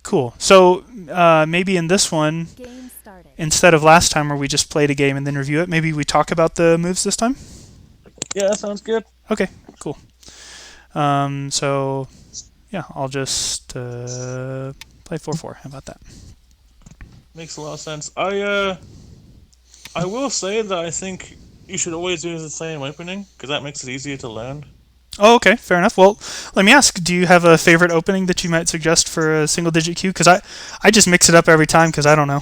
cool. So maybe in this one, instead of last time where we just played a game and then review it, maybe we talk about the moves this time? Yeah, that sounds good. Okay, cool. So, yeah, I'll just play 4-4. How about that? Makes a lot of sense. I will say that I think you should always use the same opening because that makes it easier to learn. Oh, okay, fair enough. Well, let me ask, do you have a favorite opening that you might suggest for a single digit queue? Because I just mix it up every time because I don't know.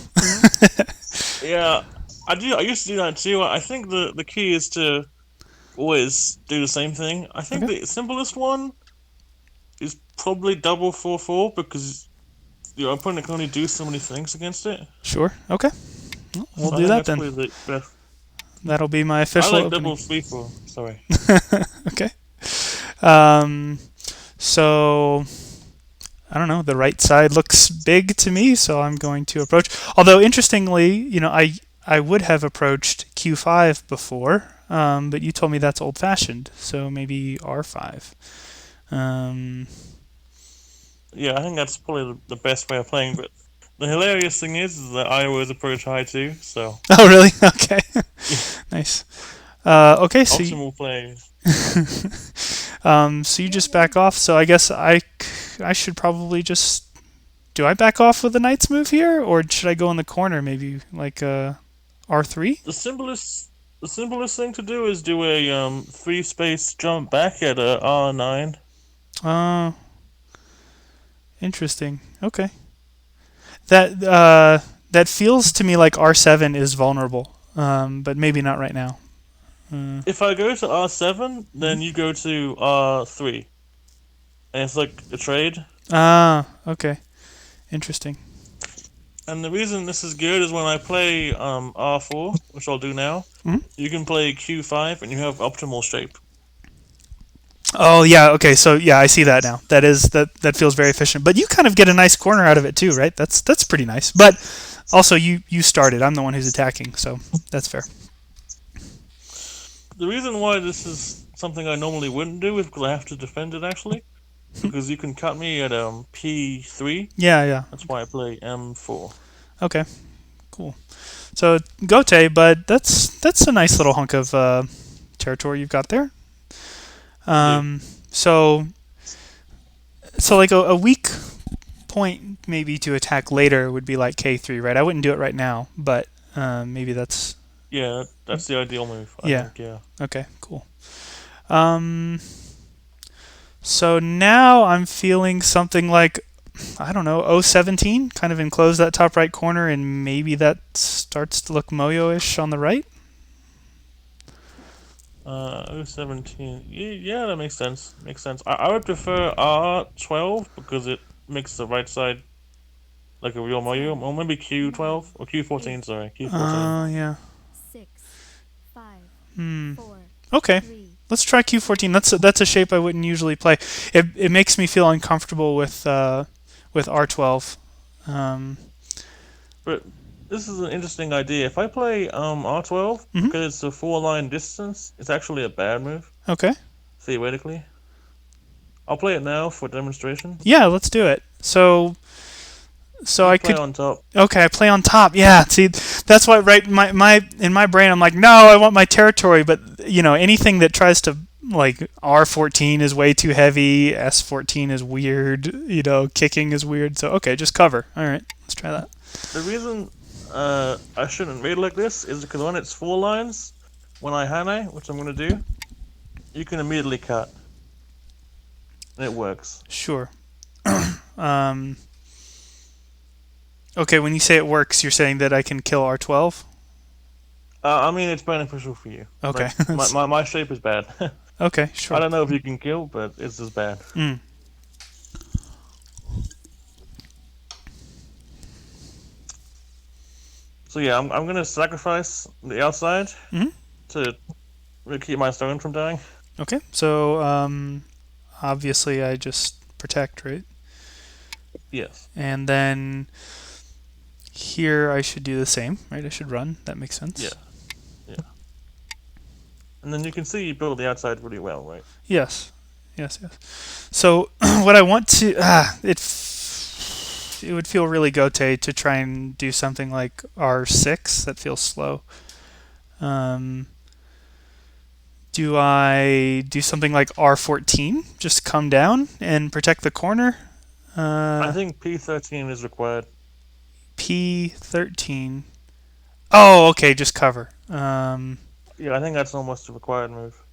Yeah, I do. I used to do that too. I think the key is to always do the same thing. I think Okay, the simplest one is probably double 4-4 because your opponent can only do so many things against it. sure. Okay, well, we'll So I do think that that's then. probably the best. That'll be my I official like opening. double 3-4. Sorry. Okay. Um, so I don't know. The right side looks big to me, so I'm going to approach. Although interestingly, I would have approached Q5 before, but you told me that's old-fashioned, so maybe R5. Um, Yeah, I think that's probably the best way of playing. But the hilarious thing is that I always approach high too. So oh, really? Okay, nice. Okay, optimal play. so you just back off. So I guess I should probably just do I back off with the knight's move here, or should I go in the corner maybe like R3? The simplest the simplest thing to do is do a three space jump back at a R9. Uh, Interesting. Okay. That that feels to me like R7 is vulnerable, but maybe not right now. If I go to R7, Mhm. then you go to R3, and it's like a trade. Okay. Interesting. And the reason this is good is when I play R4, which I'll do now, Mhm. you can play Q5 and you have optimal shape. Oh yeah. Okay. So yeah, I see that now. That feels very efficient. But you kind of get a nice corner out of it too, right? That's pretty nice. But also you started. I'm the one who's attacking, so that's fair. The reason why this is something I normally wouldn't do is because I have to defend it actually, because you can cut me at P3. Yeah. Yeah. That's why I play M4. Okay. Cool. So Gote, but that's a nice little hunk of territory you've got there. Indeed. Um, so so like a weak point maybe to attack later would be like K3, right? I wouldn't do it right now, but maybe that's Yeah, that's the ideal move, I yeah. think, yeah. Okay, cool. Um, so now I'm feeling something like I don't know, 017, kind of enclose that top right corner, and maybe that starts to look Moyo-ish on the right. 017. Yeah, that makes sense. Makes sense. I would prefer R12 because it makes the right side like a real Mario. Or maybe Q12 or Q14, sorry. Q14. Yeah. Hmm. Okay. Let's try Q14. That's a shape I wouldn't usually play. It makes me feel uncomfortable with R12. Um, But this is an interesting idea. If I play R12, mhm. because it's a 4-line distance, it's actually a bad move, Okay. theoretically. I'll play it now for demonstration. Yeah, let's do it. So You I play could on top. okay, I play on top. Yeah, see, that's why right my in my brain I'm like, no, I want my territory, but anything that tries to like R14 is way too heavy, S14 is weird, kicking is weird. So okay, just cover. All right, let's try that. The reason I shouldn't read like this is because when it's 4 lines, when I hane, which I'm going to do, you can immediately cut. And it works. Sure. Um, okay, when you say it works, you're saying that I can kill R12? I mean, it's beneficial for you. Okay. Like, my shape is bad. Okay, I sure. don't know if you can kill, but it's just bad. Mm. So yeah, I'm going to sacrifice the outside Mhm. to keep my stone from dying. Okay. So obviously I just protect, right? Yes. And then here I should do the same, right? I should run. That makes Yeah. sense. Yeah. And then you can see you build the outside really well, right? Yes. Yes, yes. So what I want to it would feel really gote to try and do something like R6. That feels slow. Um, do I do something like R14? Just come down and protect the corner. I Uh, think P13 is required. P13. Oh, okay, just cover. Yeah, I think that's almost a required move.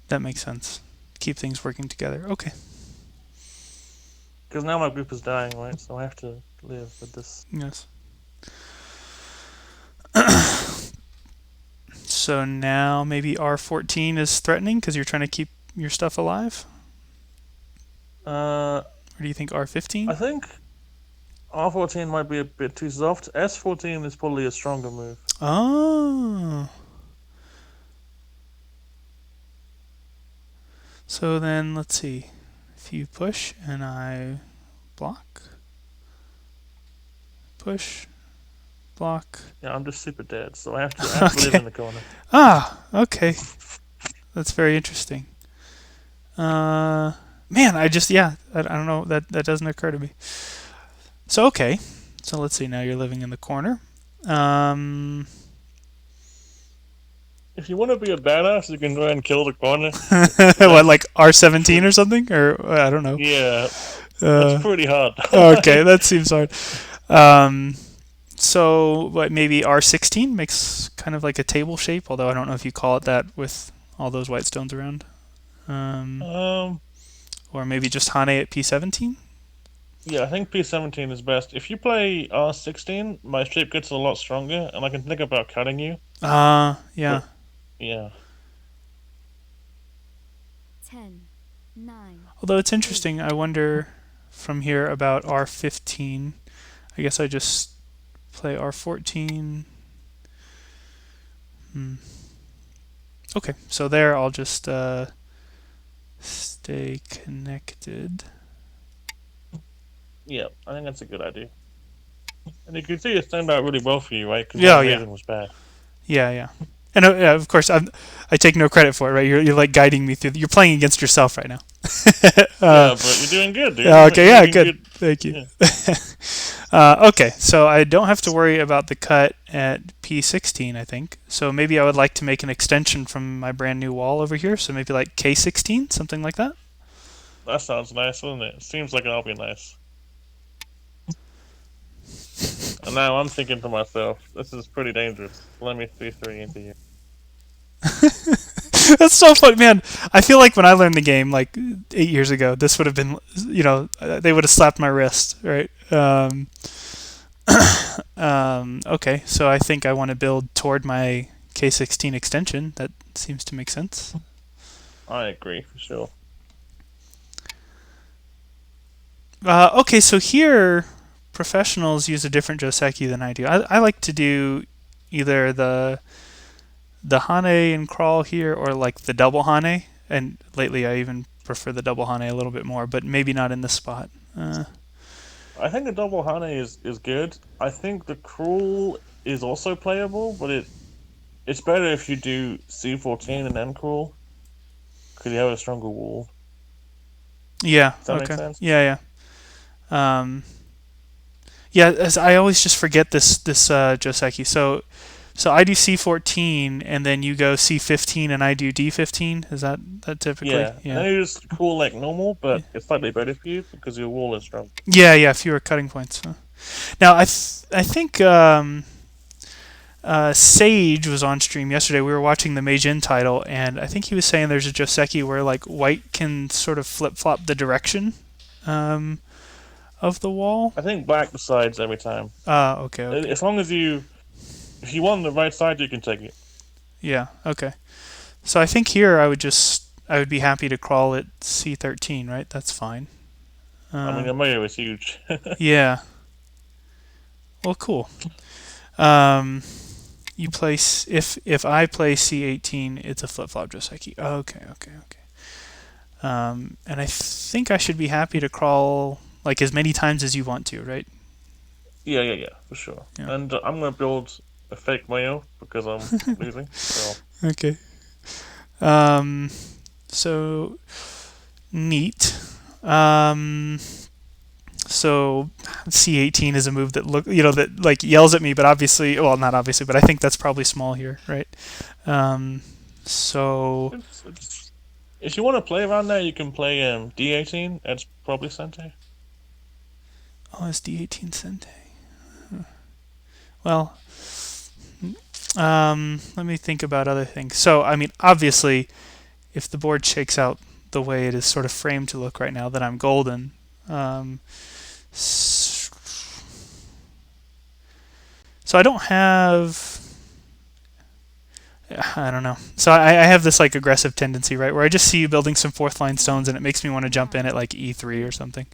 That makes sense. Keep things working together. Okay. Because now my group is dying, right? So I have to live with this. Yes. So now maybe R14 is threatening because you're trying to keep your stuff alive? Uh, Or do you think R15? I think R14 might be a bit too soft. S14 is probably a stronger move. Oh. So then let's see. If you push and I block, push, block. Yeah, I'm just super dead, so I have to live in Okay. the corner. Ah, okay. That's very interesting. Man, I don't know. That doesn't occur to me. So, okay. So let's see. Now you're living in the corner. Um, If you want to be a badass, you can go ahead and kill the corner. what, like That's R17 pretty. or something? Or I don't know. Yeah, that's Uh, pretty hard. okay, that seems hard. Um, so, what, maybe R16 makes kind of like a table shape, although I don't know if you call it that with all those white stones around. Um, um, or maybe just Hane at P17? yeah, I think P17 is best. If you play R16, my shape gets a lot stronger, and I can think about cutting you. Yeah. But yeah, 10, 9, Although it's 8, interesting, I wonder from here about R15. I guess I just play R14. Hmm. Okay, so there I'll just stay connected. yeah, I think that's a good idea. And you can see it turned out really well for you, right? Because my Yeah, yeah, amazing was bad. yeah. And yeah, of course, I take no credit for it, right? You're like guiding me through. You're playing against yourself right now. uh, Yeah, but you're doing good, dude. yeah, You're okay, yeah, making good. good. Thank you. Yeah, Okay, so I don't have to worry about the cut at P16, I think. So maybe I would like to make an extension from my brand new wall over here. So maybe like K16, something like that. that sounds nice, doesn't it? Seems like it'll be nice. And now I'm thinking to myself, this is pretty dangerous. Let me C3 into you. That's so fun, man. I feel like when I learned the game like 8 years ago, this would have been, they would have slapped my wrist, right? Okay, so I think I want to build toward my K16 extension. That seems to make sense. I agree for sure. Okay, so here, professionals use a different Joseki than I do. I like to do either the Hane and crawl here or like the double Hane. And lately I even prefer the double Hane a little bit more, but maybe not in this spot. I think the double Hane is good. I think the cruel is also playable, but it's better if you do C14 and then cruel because you have a stronger wall. Yeah, Does that make okay. sense? Yeah, yeah. Yeah, as I always just forget this Joseki. So I do C14 and then you go C15 and I do D15. Is that typically? Yeah, and Yeah. then you just cruel like normal, but it's slightly better for you because your wall is strong. Yeah, fewer cutting points. Huh. Now I think Sage was on stream yesterday. We were watching the Meijin title, and I think he was saying there's a Joseki where like white can sort of flip flop the direction um, of the wall. I think black decides every time. Okay. As long as if you want the right side, you can take it. Yeah, okay. So I think here I would be happy to crawl at C13, right? That's fine. I mean, Uh, the mayo is huge. yeah. Well, cool. Um, you place if I play C18, it's a flip flop Joseki. Okay. And I think I should be happy to crawl like as many times as you want to, right? Yeah, for sure. Yeah. And I'm gonna build a fake mayo because I'm losing. So Okay. Um, so neat. So C18 is a move that that like yells at me, but obviously, well, not obviously, but I think that's probably small here, right? Um, so It's if you want to play around there, you can play D18. That's probably Sente. oh, it's D18 Sente. Well, let me think about other things. So I mean, obviously, if the board shakes out the way it is sort of framed to look right now, then I'm golden. Um, so I don't have. I don't know. So I have this like aggressive tendency, right, where I just see you building some fourth line stones, and it makes me want to jump in at like E3 or something.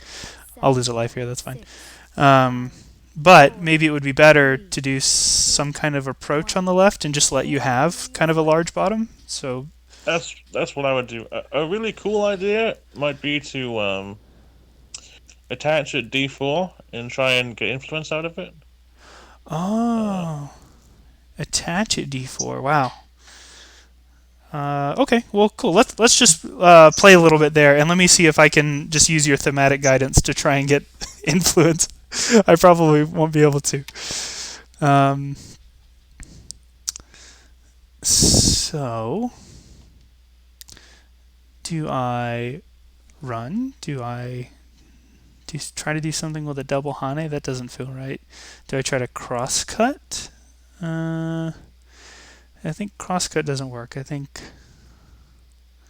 I'll lose a life here. That's fine. Um, but maybe it would be better to do some kind of approach on the left and just let you have kind of a large bottom. So, That's what I would do. A really cool idea might be to attach at D4 and try and get influence out of it. Uh, oh, attach at D4. Wow. Okay, well, cool. Let's just play a little bit there, and let me see if I can just use your thematic guidance to try and get influence. I probably won't be able to. Um, so, do I run? Do I try to do something with a double Hane? That doesn't feel right. Do I try to cross cut? I think cross cut doesn't work. I think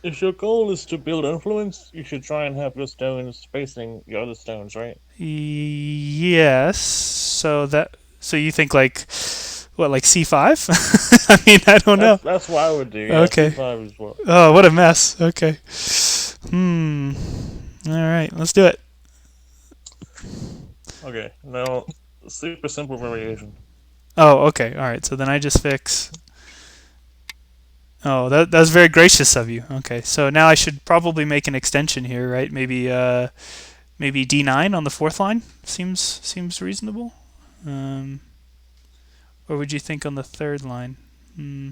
if your goal is to build influence, you should try and have your stones facing the other stones, right? yes. So you think like what, like C5? I mean, I don't know. That's what I would do. Yeah, Okay. C5 is what. Oh, what a mess. Okay. All right, let's do it. Okay, now super simple variation. Oh, okay. All right. So then I just fix. Oh, that was very gracious of you. Okay. So now I should probably make an extension here, right? Maybe D9 on the fourth line seems reasonable. Um, or would you think on the third line? Hmm.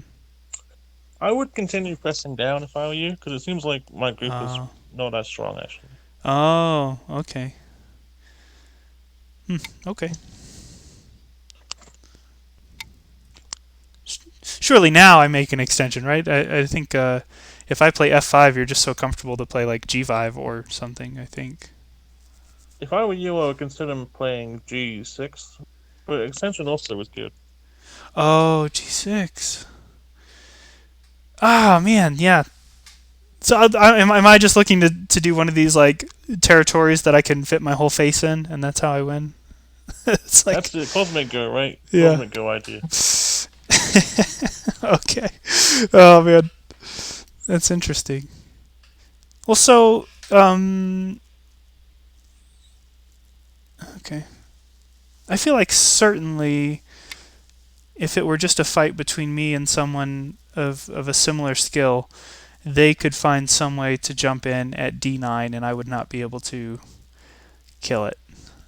I would continue pressing down if I were you, because it seems like my group is Oh. not as strong actually. Oh. Okay. Okay. Surely now I make an extension, right? I think if I play F5, you're just so comfortable to play like G5 or something. I think. If I were you, I would consider playing G6, but extension also was good. Oh, G6. Ah, man, yeah. So am I just looking to do one of these like territories that I can fit my whole face in, and that's how I win? It's That's like, the Cosmic Go, right? yeah. Cosmic Go idea. Okay. Oh man, that's interesting. Well, so okay. I feel like certainly if it were just a fight between me and someone of a similar skill, they could find some way to jump in at D9 and I would not be able to kill it.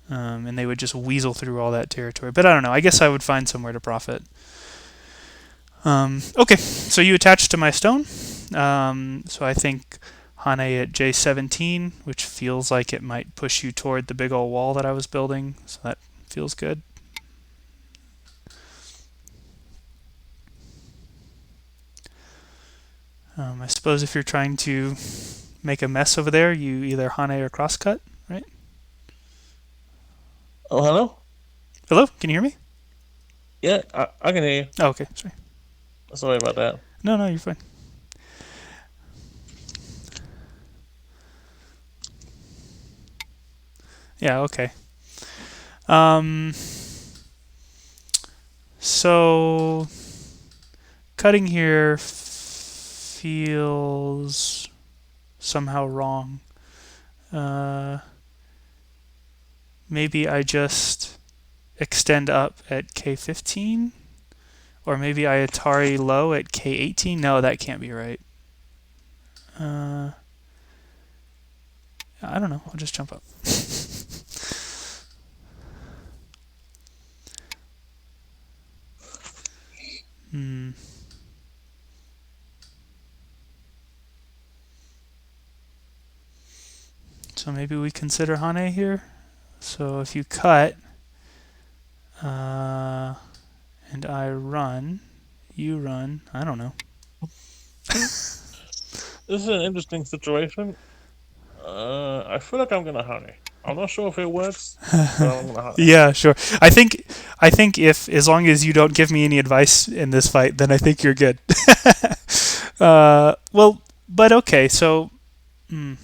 And they would just weasel through all that territory. But I don't know. I guess I would find somewhere to profit. Okay, so you attach to my stone. So I think Hane at J17, which feels like it might push you toward the big old wall that I was building. So that feels good. I suppose if you're trying to make a mess over there, you either Hane or crosscut, right? Oh, hello? Hello, can you hear me? Yeah, I can hear you. Oh, okay, sorry. Sorry about that. No, you're fine. Yeah, okay. Um, so cutting here feels somehow wrong. Uh, maybe I just extend up at K15, or maybe I Atari low at K18. No, that can't be right. Uh, I don't know. I'll just jump up. Hmm. So maybe we consider Hane here. So if you cut, and I run, you run. I don't know. This is an interesting situation. I feel like I'm gonna honey. I'm not sure if it works, but I'm gonna honey. Yeah, sure. I think if as long as you don't give me any advice in this fight, then I think you're good. Well, but okay. So, hmm.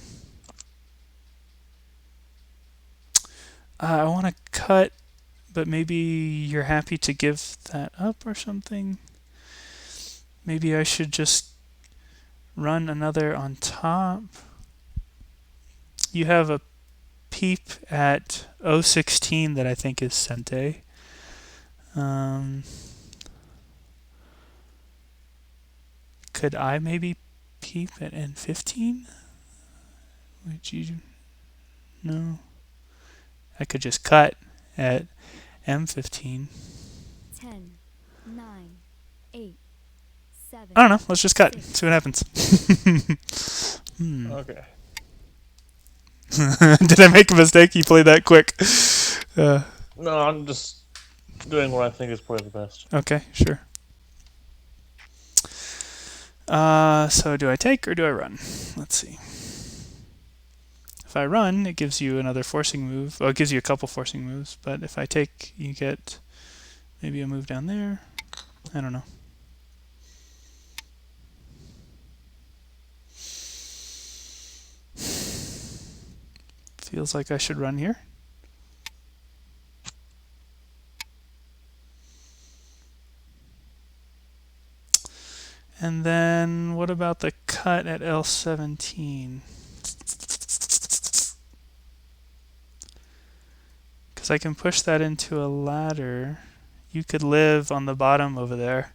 I want to cut, but maybe you're happy to give that up or something. Maybe I should just run another on top. You have a peep at 016 that I think is Sente. Um, could I maybe peep at N15? Would you? No. I could just cut at M15. 10, 9, 8, 7, I don't know. Let's just cut. 6, See what happens. Okay. Did I make a mistake? You played that quick. No, I'm just doing what I think is probably the best. Okay, sure. So do I take or do I run? Let's see. If I run, it gives you another forcing move. Well, it gives you a couple forcing moves, but if I take, you get maybe a move down there. I don't know. Feels like I should run here. And then what about the cut at L17? Because I can push that into a ladder. You could live on the bottom over there.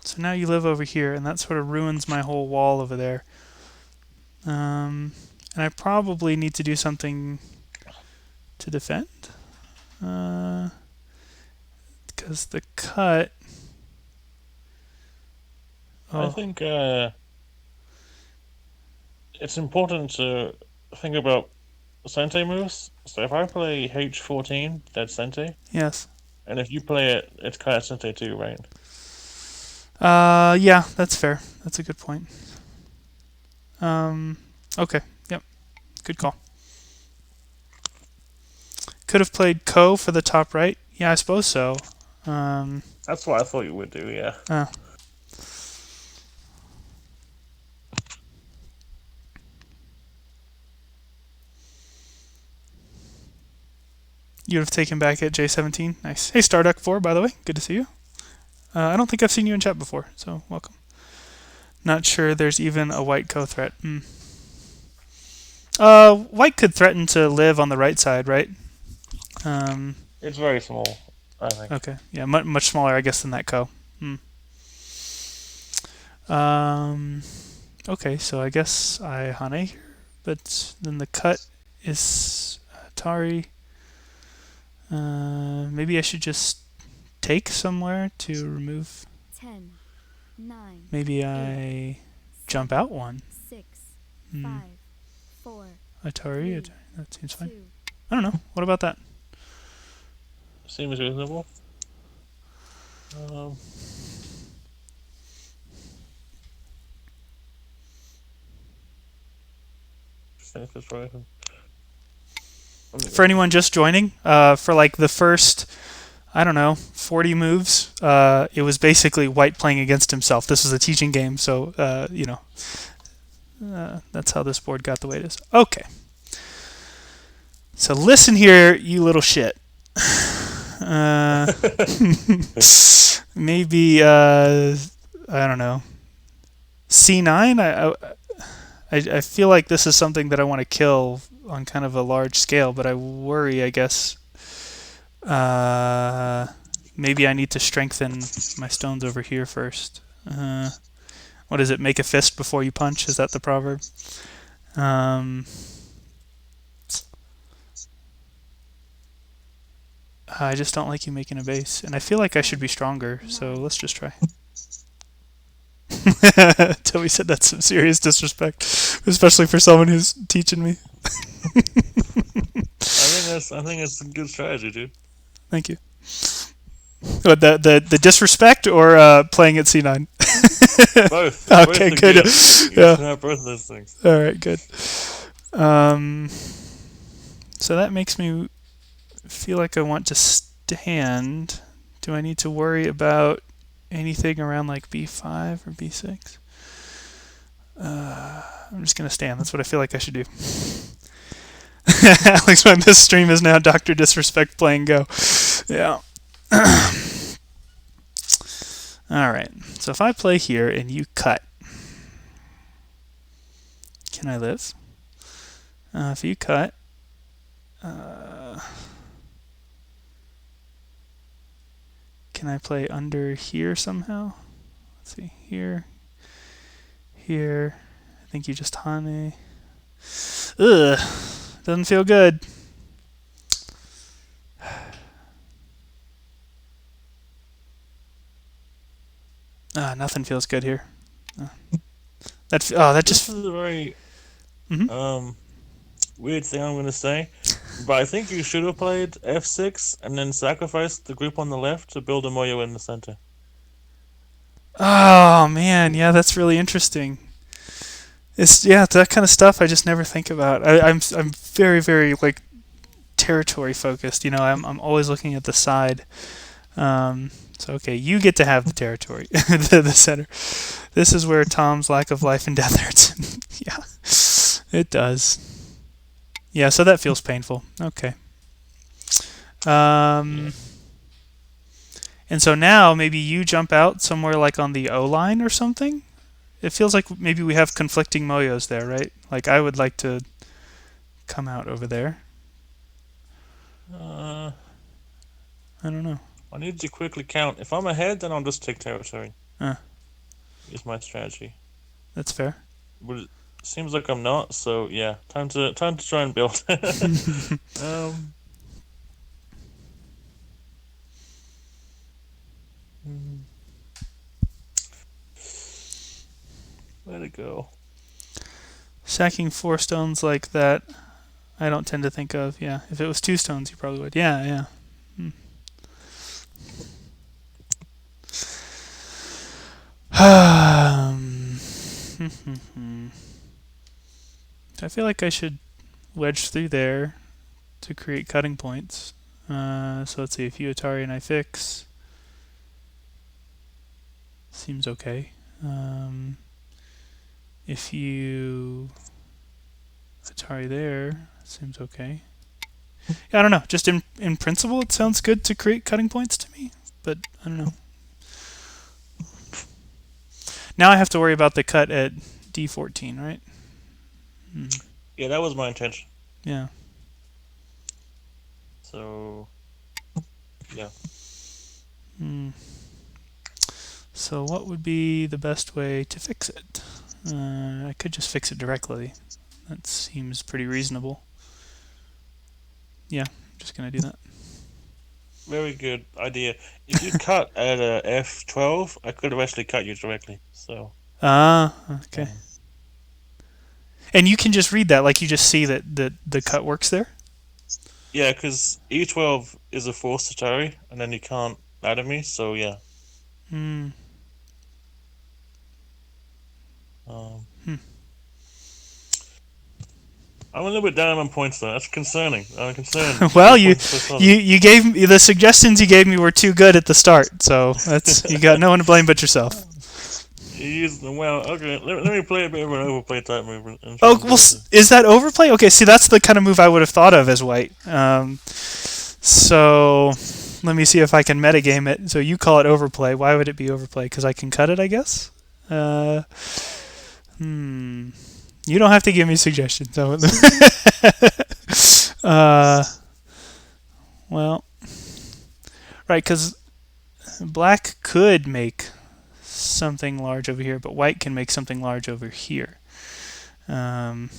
So now you live over here, and that sort of ruins my whole wall over there. And I probably need to do something to defend. Because the cut... I think it's important to think about Sente moves. So if I play H14, that's Sente. Yes. And if you play it, it's kind of Sente too, right? Yeah, that's fair. That's a good point. Okay. Yep. Good call. Could have played Ko for the top right. Yeah, I suppose so. That's what I thought you would do, yeah. You would have taken back at J17. Nice. Hey, Starduck4, by the way. Good to see you. I don't think I've seen you in chat before, so welcome. Not sure there's even a white Ko threat. White could threaten to live on the right side, right? It's very small, I think. Okay. Yeah, much smaller, I guess, than that Ko. Okay, so I guess I Hane here, but then the cut is Atari. Maybe I should just take somewhere to remove. 10, 9, Maybe I jump out one. 6, 5, 4, Atari, 3, that seems fine. 2, I don't know. What about that? Seems reasonable. Finish this right. For anyone just joining, for like the first, I don't know, 40 moves, it was basically White playing against himself. This was a teaching game, so, that's how this board got the way it is. Okay. So listen here, you little shit. Maybe, I don't know, C9? I feel like this is something that I want to kill on kind of a large scale, but I worry, I guess, maybe I need to strengthen my stones over here first. what is it? Make a fist before you punch. Is that the proverb? Um, I just don't like you making a base, and I feel like I should be stronger. So let's just try. Toby said that's some serious disrespect, especially for someone who's teaching me. I think that's a good strategy, dude. Thank you. What, the disrespect or playing at C9? Both. Okay, Both are good. good. You Yeah. can have both of those things. All right, good. Um, so that makes me feel like I want to stand. Do I need to worry about anything around like B5 or B6? I'm just gonna stand. That's what I feel like I should do. Alex, my this stream is now Dr. Disrespect playing Go. Yeah. All right. So if I play here and you cut, can I live? If you cut, can I play under here somehow? Let's see. Here. Here. I think you just Hane. Ugh. Doesn't feel good. Nothing feels good here. That This just. is a very Mhm. weird thing I'm gonna say, but I think you should have played F6 and then sacrificed the group on the left to build a Moyo in the center. Oh man, yeah, that's really interesting. It's that kind of stuff I just never think about. I'm very very like territory focused. I'm always looking at the side. So okay, you get to have the territory, the center. This is where Tom's lack of life and death hurts. Yeah, it does. Yeah, so that feels painful. Okay. And so now maybe you jump out somewhere like on the O line or something. It feels like maybe we have conflicting moyos there, right? Like I would like to come out over there. Uh, I don't know. I need to quickly count. If I'm ahead, then I'll just take territory. Uh, Is my strategy. that's fair. But it seems like I'm not. So yeah, time to try and build. um. Where'd it go? Sacking 4 stones like that, I don't tend to think of. Yeah, if it was 2 stones, you probably would. Yeah, yeah. I feel like I should wedge through there to create cutting points. So let's see. If you Atari and I fix, seems okay. If you Atari there, seems okay. Yeah, I don't know. Just in principle, it sounds good to create cutting points to me, but I don't know. Now I have to worry about the cut at D14, right? Yeah, that was my intention. Yeah. So yeah. So what would be the best way to fix it? I could just fix it directly. That seems pretty reasonable. Yeah, I'm just gonna do that. Very good idea. If you cut at F12, I could have actually cut you directly. So. Okay. And you can just read that, like you just see that the cut works there? Yeah, because E12 is a forced Atari, and then you can't ladder me, so yeah. I'm a little bit down on points though. That's concerning. I'm concerned. Well, you gave me the suggestions you gave me were too good at the start, so that's you got no one to blame but yourself. Well, okay. Let me play a bit of an overplay type move. Oh, well, is that overplay? Okay, see, that's the kind of move I would have thought of as white. So let me see if I can metagame it. So you call it overplay. Why would it be overplay? Because I can cut it, I guess. You don't have to give me suggestions. Well, right, because black could make something large over here, but white can make something large over here. Um,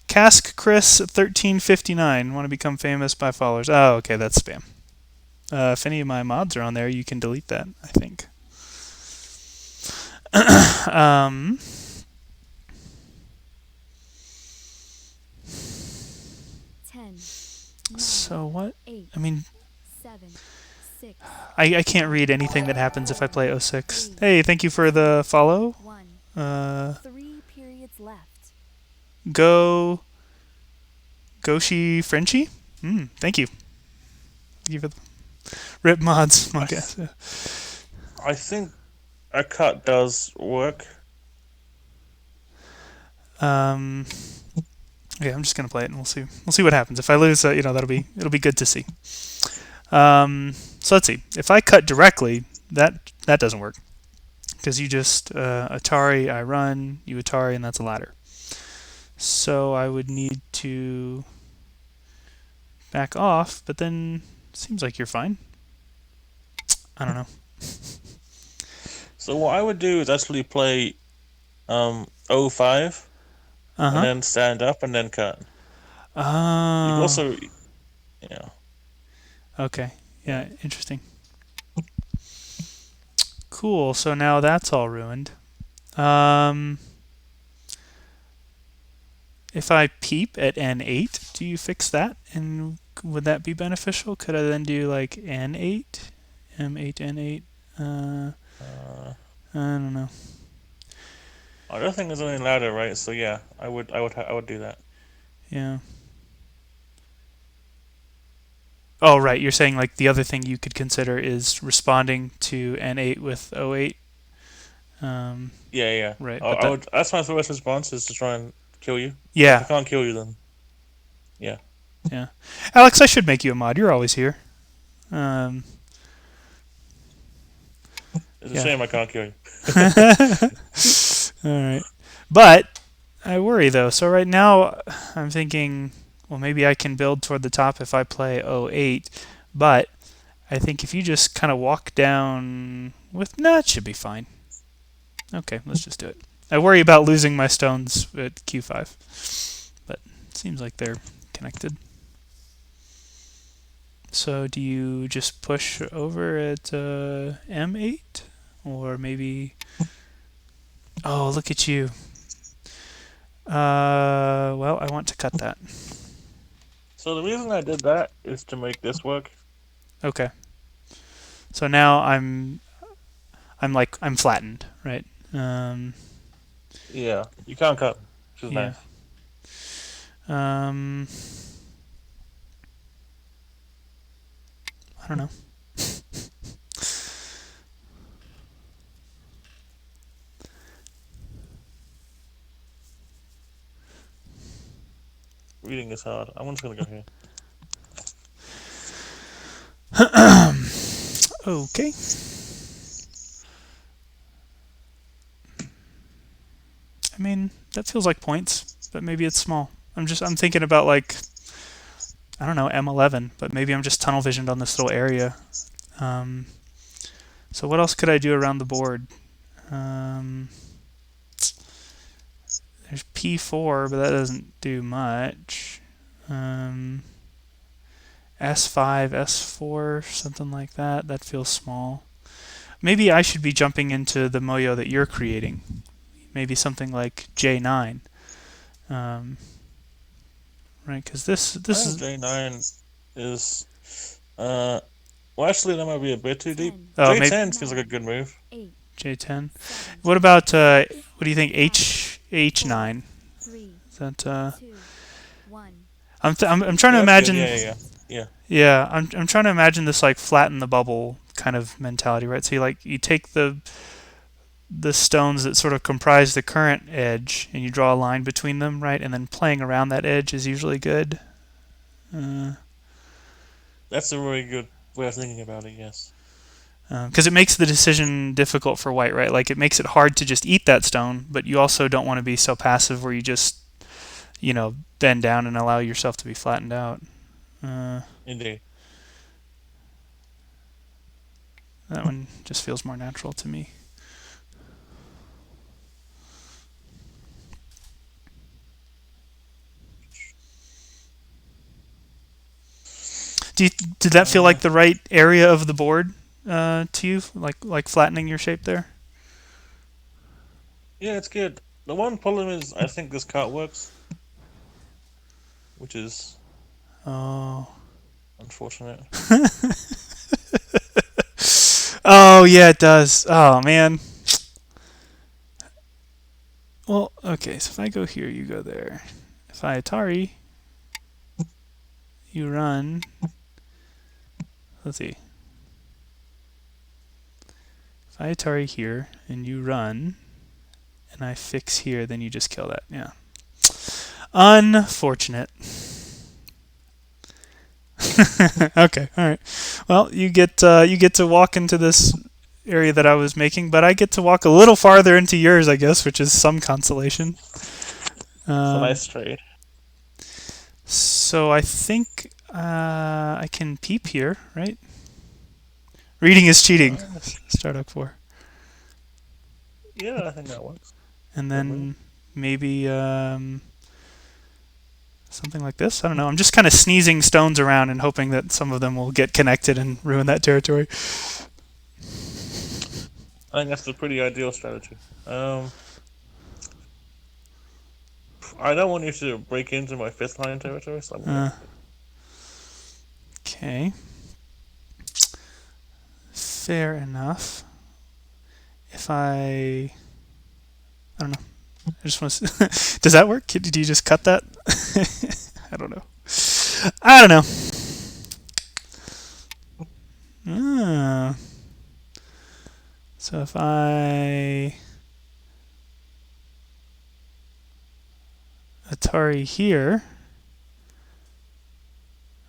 Cask Chris 1359 want to become famous by followers. Oh, okay, that's spam. If any of my mods are on there, you can delete that, I think. um, Ten, so what? 8, I mean, 7, 6, I can't read anything that happens if I play 06. Hey, thank you for the follow. 1. Uh, 3 periods left. Go Goshi Frenchie. Thank you. Thank you for the rip mods. I, Monk. I think a cut does work. Um, yeah, I'm just gonna play it and we'll see. We'll see what happens. If I lose, it'll be good to see. So let's see. If I cut directly, that doesn't work because you just Atari. I run. You Atari, and that's a ladder. So I would need to back off, but then seems like you're fine. I don't know. So what I would do is actually play 05 Uh and huh. then stand up and then cut. You can Oh. also, yeah, Okay. yeah. Yeah. Interesting. Cool. So now that's all ruined. Um, if I peep at N8, do you fix that? And would that be beneficial? Could I then do like N8, M8, N8? Uh, I don't know. I don't think there's any ladder, right? So yeah, I would do that. Yeah. Oh, right. You're saying like the other thing you could consider is responding to N8 with O8. Yeah, yeah. Right. But I that. would. That's my first response is to try and kill you. If I Yeah. can't kill you, then yeah, Yeah. Alex, I should make you a mod. You're always here. Um, it's a yeah. shame I can't kill you. All right. But I worry though. So right now I'm thinking, well, maybe I can build toward the top if I play O8. But I think if you just kind of walk down with, no, it should be fine. Okay, let's just do it. I worry about losing my stones at Q5, but it seems like they're connected. So do you just push over at M8? Or maybe... Oh, look at you. Well, I want to cut that. So the reason I did that is to make this work. Okay. So now I'm flattened, right? Um, Yeah, you can't cut, which is yeah. nice. Um, I don't know. Reading is hard. I'm just gonna go here. Okay. I mean, that feels like points, but maybe it's small. I'm thinking about like, I don't know, M11, but maybe I'm just tunnel visioned on this little area. Um, so what else could I do around the board? Um, there's P4, but that doesn't do much. S5, S4, something like that. That feels small. Maybe I should be jumping into the moyo that you're creating. Maybe something like J9. Um, right, because I this think is... J9 is well, actually that might be a bit too deep. 10, Oh, maybe J10 feels like a good move. 8, J10. 7, What about, what 6, do you think, 5, H9? 3, Is that, 2, 1. I'm trying to Yeah, that's good. imagine... Yeah, yeah, yeah. Yeah, I'm trying to imagine this like flatten the bubble kind of mentality, right? So you take the stones that sort of comprise the current edge and you draw a line between them, right? And then playing around that edge is usually good. Uh, That's a really good way of thinking about it. Yes. because it makes the decision difficult for white, right? Like it makes it hard to just eat that stone, but you also don't want to be so passive where you just, bend down and allow yourself to be flattened out. Indeed. That one just feels more natural to me. Do you, did that feel Uh, like the right area of the board to you? Like flattening your shape there? yeah, it's good. The one problem is I think this cart works, which is Oh. unfortunate. Oh yeah, it does. Oh man. Well, okay. So if I go here, you go there. If I Atari, you run. Let's see. If I Atari here and you run, and I fix here, then you just kill that. Yeah. Unfortunate. Okay. All right. Well, you get to walk into this area that I was making, but I get to walk a little farther into yours, I guess, which is some consolation. It's a Um, nice trade. so I think I can peep here, right? Reading is cheating. Uh, Start up 4, yeah, I think that works. and Good move. then maybe something like this. I don't know. I'm just kind of sneezing stones around and hoping that some of them will get connected and ruin that territory. I think that's a pretty ideal strategy. I don't want you to break into my fifth line territory, so I'm gonna. Uh, okay. Fair enough. If I don't know. I just want to. Does that work? Do you just cut that? I don't know. I don't know. Ah. So if I Atari here,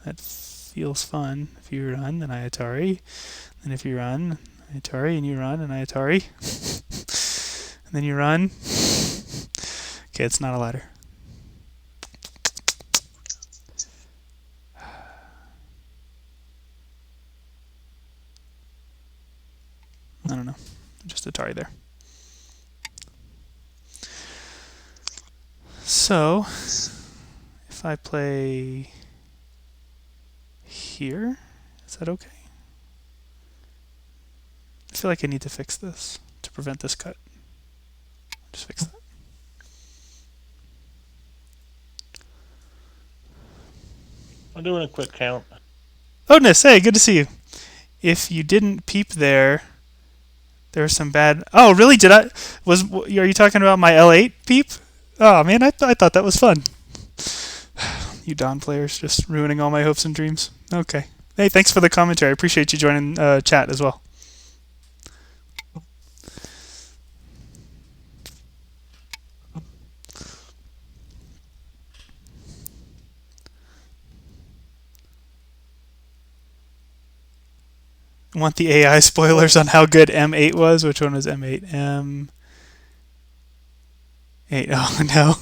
that feels fun. If you run, then I Atari. Then if you run, I Atari, and you run, and I Atari. And then you run. Okay, it's not a ladder. I don't know. Just Atari there. So, if I play here, is that okay? I feel like I need to fix this to prevent this cut. Just fix that. I'm doing a quick count. Odinus, hey, good to see you. If you didn't peep there, there was some bad. Oh, really? Did I? Are you talking about my L8 peep? Oh man, I thought that was fun. You Don players just ruining all my hopes and dreams. Okay. Hey, thanks for the commentary. I appreciate you joining chat as well. Want the AI spoilers on how good M8 was? Which one was M8? M8. Oh no.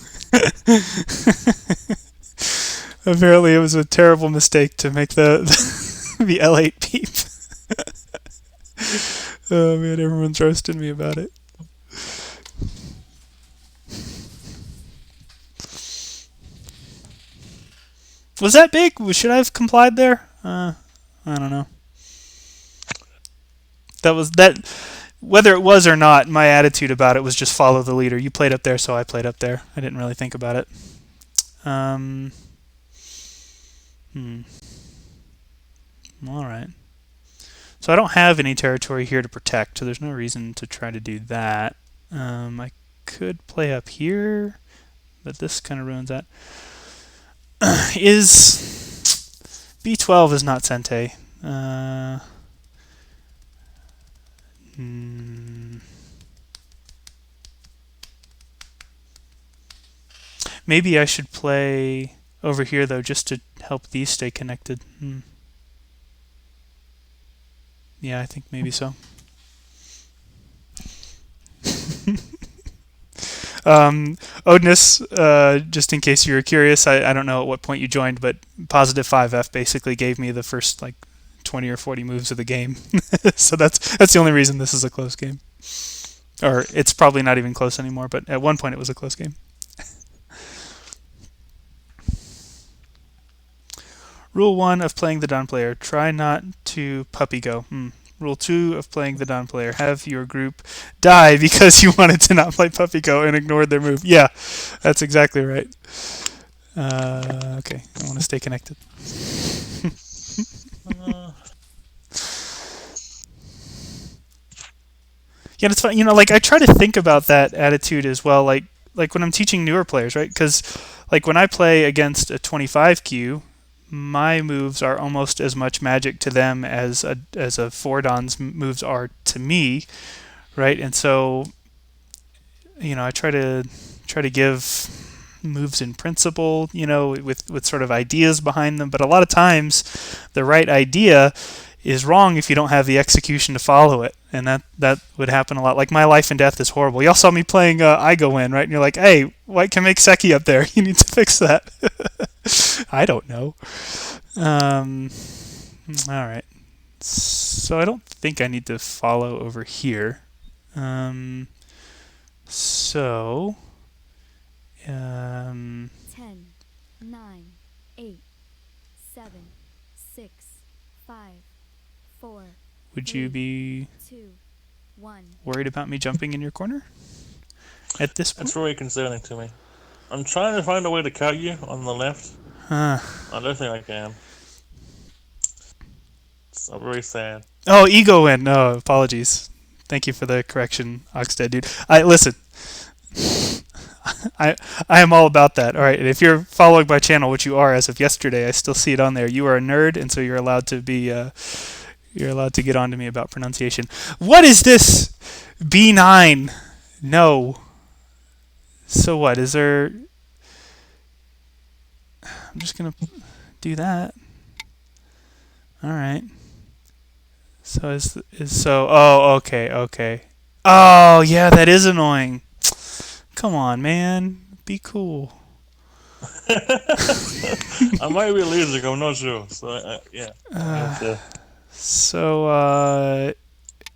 Apparently, it was a terrible mistake to make the L8 peep. Oh man, everyone's roasting me about it. Was that big? Should I have complied there? I don't know. That was that. Whether it was or not, my attitude about it was just follow the leader. You played up there, so I played up there. I didn't really think about it. Um. Hmm. All right. So I don't have any territory here to protect, so there's no reason to try to do that. I could play up here, but this kind of ruins that. Is B12 is not Sente. Hmm. Maybe I should play over here though, just to help these stay connected. Yeah, I think maybe so. Odinus, just in case you were curious, I don't know at what point you joined, but positive 5F basically gave me the first like 20 or 40 moves of the game. So that's the only reason this is a close game. Or it's probably not even close anymore, but at one point it was a close game. Rule 1 of playing the Don player, try not to puppy go. Rule 2 of playing the Don player, have your group die because you wanted to not play puppy go and ignored their move. Yeah, that's exactly right. Okay, I want to stay connected. Uh, Yeah, it's fun. Like I try to think about that attitude as well. Like when I'm teaching newer players, right? Because like when I play against a 25Q, my moves are almost as much magic to them as a four Don's moves are to me, right? And so I try to give moves in principle, with sort of ideas behind them. But a lot of times, the right idea is wrong if you don't have the execution to follow it, and that would happen a lot. Like my life and death is horrible. Y'all saw me playing I Go In, right? And you're like, hey, White can make Seki up there. You need to fix that. I don't know. All right. So I don't think I need to follow over here. So, 10, 9, 8, 7, 6, 5, 4, would you be 2, 1. worried about me jumping in your corner at this point? That's very concerning to me. I'm trying to find a way to cut you on the left. Uh, I don't think I can. It's very sad. oh, ego win. No, apologies. Thank you for the correction, Oxted dude. I listen. I am all about that. All right, and if you're following my channel, which you are as of yesterday, I still see it on there. You are a nerd, and so you're allowed to be you're allowed to get on to me about pronunciation. What is this? B9. No. So what? Is there? I'm just gonna do that. All right. So is so. Oh, okay. Oh, yeah, that is annoying. Come on, man. Be cool. I might be losing. I'm not sure. So yeah. So,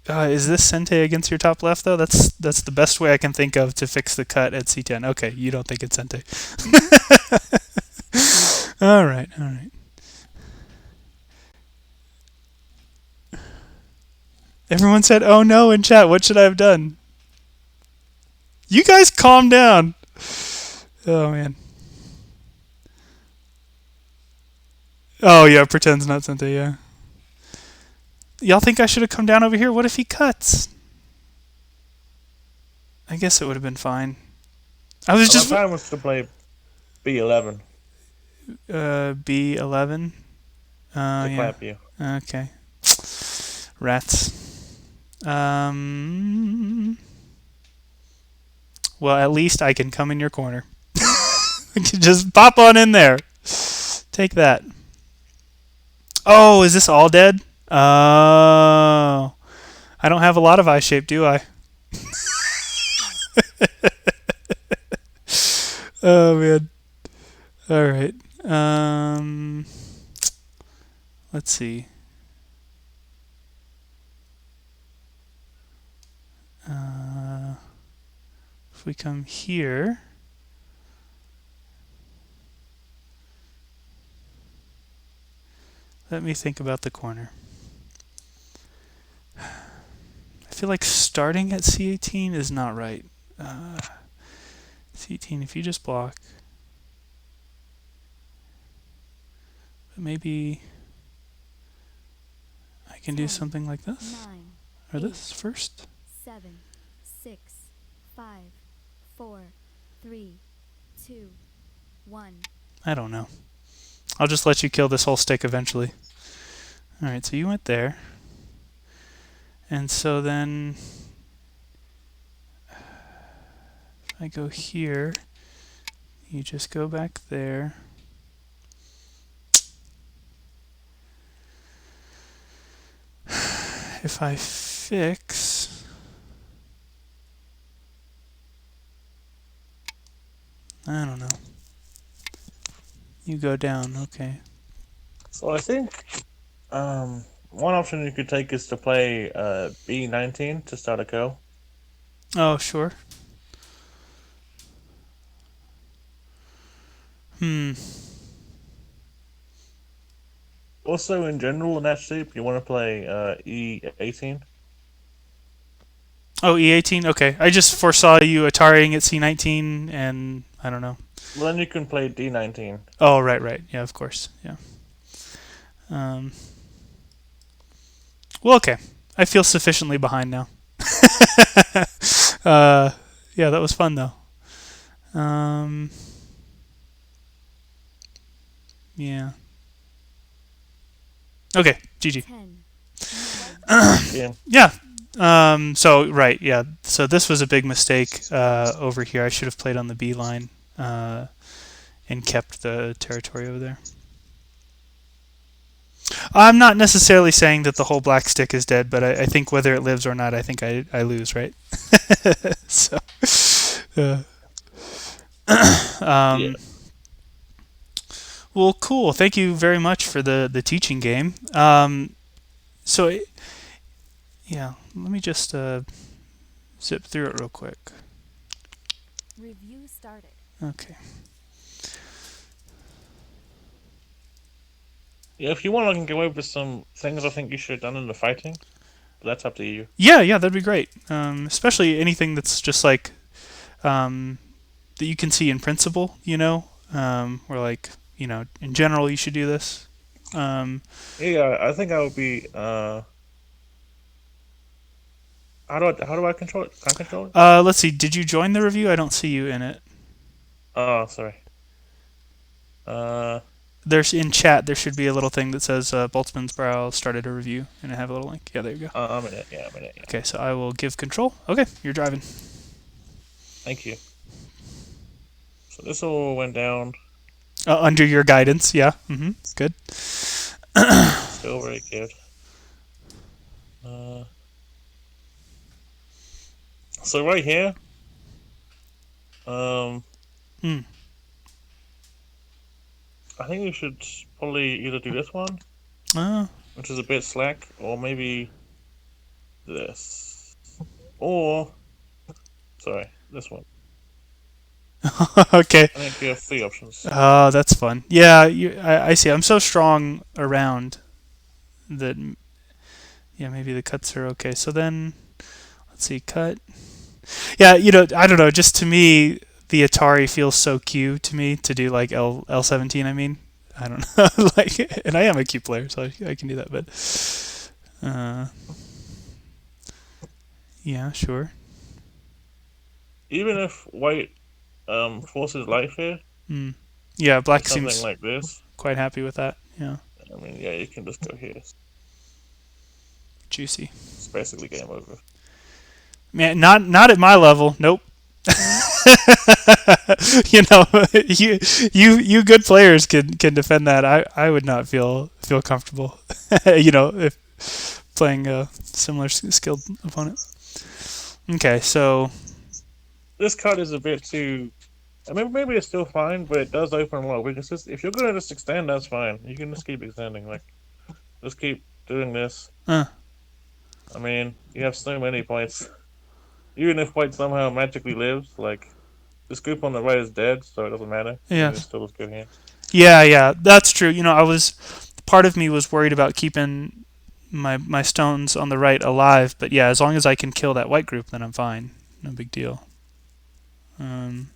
is this Sente against your top left though? That's the best way I can think of to fix the cut at C10. Okay, you don't think it's Sente. All right. Everyone said, "Oh no" in chat. What should I have done? You guys calm down. Oh man. Oh yeah, pretend's not Sente. Yeah. Y'all think I should have come down over here? What if he cuts? I guess it would have been fine. I was My just plan was to play B11 B11. to Yeah. clap you. Okay. Rats. Well, at least I can come in your corner. I can just pop on in there. Take that. Oh, is this all dead? Oh. I don't have a lot of eye shape, do I? Oh, man. All right. Let's see. If we come here, let me think about the corner. I feel like starting at C18 is not right. C18, if you just block. But maybe I can do 10, something like this. 9, Or 8, this first. 7, 6, 5, 4, 3, 2, 1. I don't know. I'll just let you kill this whole stick eventually. Alright, so you went there. And so then if I go here, you just go back there. If I fix, I don't know. You go down, okay. So I think one option you could take is to play B19 to start a go. Oh, sure. Also, in general, in that shape, you want to play E18. Oh, E18. Okay, I just foresaw you Atariing at C19, and I don't know. Well, then you can play D19. Oh, right, right. Yeah, of course. Yeah. Um, well, okay. I feel sufficiently behind now. uh, yeah, that was fun though. Um, yeah. Okay, GG. 10. Nice game. Yeah. So right, yeah. So this was a big mistake over here. I should have played on the B line uh, and kept the territory over there. I'm not necessarily saying that the whole black stick is dead, but I think whether it lives or not, I think I lose, right? so, uh, Yeah. um, well, cool. Thank you very much for the teaching game. So, yeah, let me just zip through it real quick. Review started. Okay. Yeah, if you want, I can go over some things I think you should have done in the fighting. But that's up to you. Yeah, yeah, that'd be great. Especially anything that's just like that you can see in principle, or like, in general, you should do this. Um, Yeah, I think I would be. How do I control it? Can I control it? let's see. Did you join the review? I don't see you in it. Oh, sorry. Uh, There's in chat. There should be a little thing that says Boltzmann's Brow started a review, and I have a little link. Yeah, there you go. I'm in it. Yeah, I'm in it. Yeah. Okay, so I will give control. Okay, you're driving. Thank you. So this all went down. Under your guidance. Yeah. Good. Still very good. Uh, so right here, um, Hmm. I think you should probably either do this one, Uh, which is a bit slack, or maybe this, or sorry, this one. okay. I think you have three options. Oh, that's fun. Yeah, I see. I'm so strong around that. Yeah, maybe the cuts are okay. So then, let's see, cut. Yeah, I don't know. Just to me, the Atari feels so Q to me to do like L17. I mean, I don't know. like, and I am a Q player, so I can do that. But, uh, yeah, sure. Even if white forces life here, Mm. Yeah, black something seems like this. quite happy with that. Yeah, I mean, yeah, you can just go here. juicy. It's basically game over. Man, not at my level. Nope. you know, you good players can defend that. I would not feel comfortable. If playing a similar skilled opponent. Okay, so This card is a bit too. I mean, maybe it's still fine, but it does open a lot of weaknesses. If you're gonna just extend, that's fine. You can just keep extending. Like, just keep doing this. uh, I mean, you have so many points. Even if white somehow magically lives, like this group on the right is dead, so it doesn't matter. You can yes, still just go here. yeah, that's true. I was part of me was worried about keeping my stones on the right alive, but yeah, as long as I can kill that white group, then I'm fine. No big deal. Um,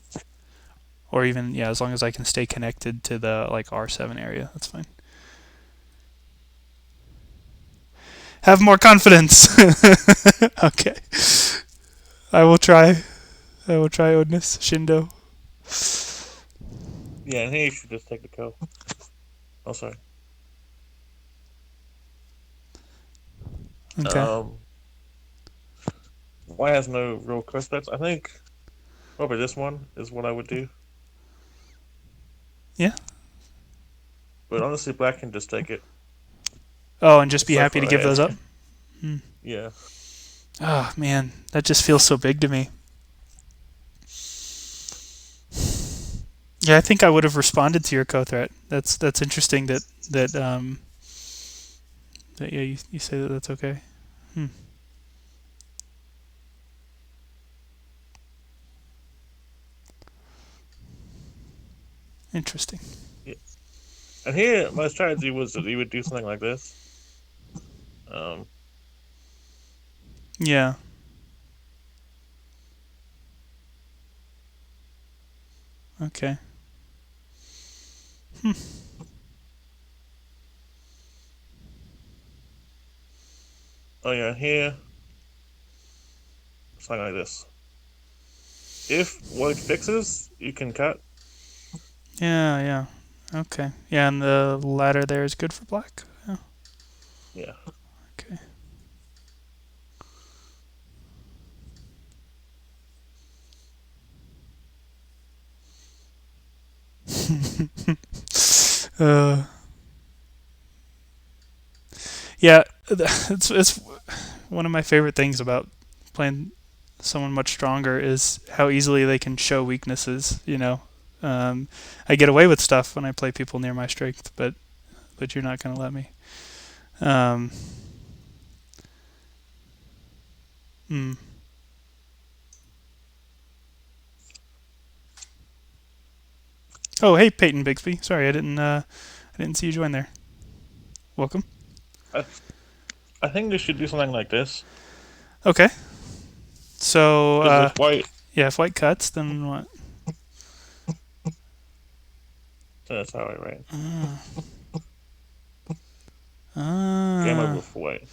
or even yeah, as long as I can stay connected to the like R7 area, that's fine. Have more confidence. okay, I will try. I will try Odinus Shindo. Yeah, and here you should just take the kill. Oh, sorry. Okay. White has no real curse bets. I think probably this one is what I would do. Yeah. But honestly, black can just take it. Oh, and just It's be so happy to far give ahead. those up. Yeah. Oh man, that just feels so big to me. Yeah, I think I would have responded to your co-threat. That's interesting that yeah you say that that's okay. Hmm. Interesting. Yeah. And here, my strategy was that he would do something like this. Um, Yeah. Okay. oh yeah, here, something like this. If white fixes, you can cut. Yeah, yeah. Okay. Yeah, and the ladder there is good for black. Yeah. Yeah. Okay. uh, yeah, it's one of my favorite things about playing someone much stronger is how easily they can show weaknesses. I get away with stuff when I play people near my strength, but you're not gonna let me. Um, mm. Oh, hey, Peyton Bigsby. Sorry, I didn't see you join there. Welcome. I, I think they should do something like this. Okay. So, Because if white, yeah, if white cuts, then what? that's how I write. Game Ah, over for white.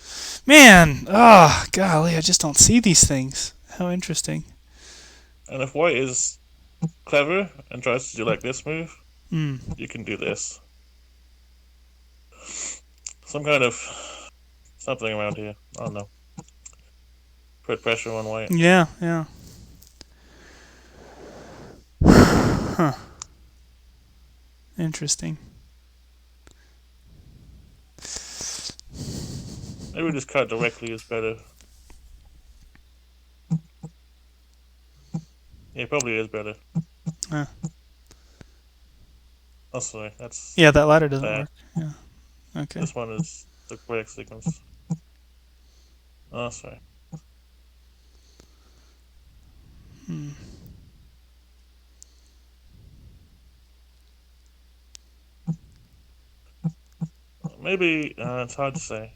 man. Oh, golly, I just don't see these things. How interesting. And if white is clever and tries to do like this move, Hmm. you can do this. Some kind of something around here. I don't know. Put pressure on white. Yeah, yeah. Huh. Interesting. Maybe just cut directly is better. Yeah, it probably is better. Uh, Oh, sorry. That's yeah, that ladder doesn't that. work. Yeah. Okay. This one is the correct sequence. Oh, sorry. Hmm. Maybe it's hard to say.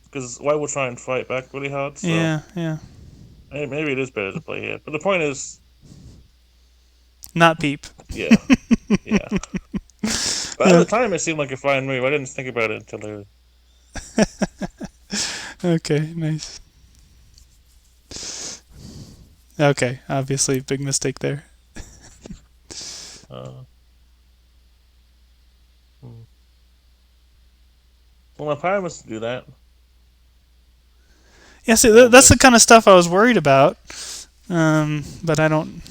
Because white will try and fight back really hard, so Yeah, yeah. maybe it is better to play here. But the point is, Not peep. yeah, yeah. But at Uh, the time, it seemed like a fine move. I didn't think about it until later. okay, nice. Okay, obviously, big mistake there. Uh, hmm. Well, my plan was to do that. Yeah, see, Hold that's the this. kind of stuff I was worried about. But I don't.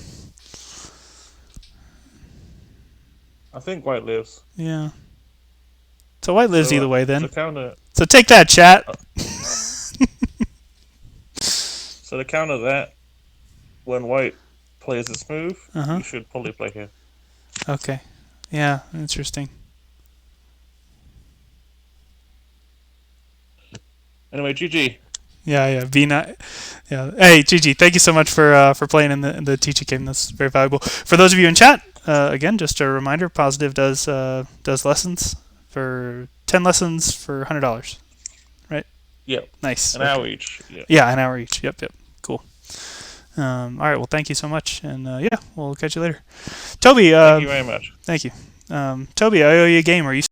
I think white lives. Yeah. So white lives So either way to then. counter, So take that, chat. uh, so to counter that, when white plays this move, Uh huh. you should probably play here. Okay. Yeah, interesting. Anyway, GG. Yeah, yeah. Be not. Yeah. Hey, Gigi, thank you so much for playing in the teaching game. That's very valuable. For those of you in chat, again, just a reminder: Positive does lessons for 10 lessons for $100. Right? Yep, Nice. an Okay. hour each. Yeah. Yeah, an hour each. Yep, yep. Cool. All right. Well, thank you so much, and yeah, we'll catch you later. Toby, Thank you very much. thank you. Toby, I owe you a game. Are you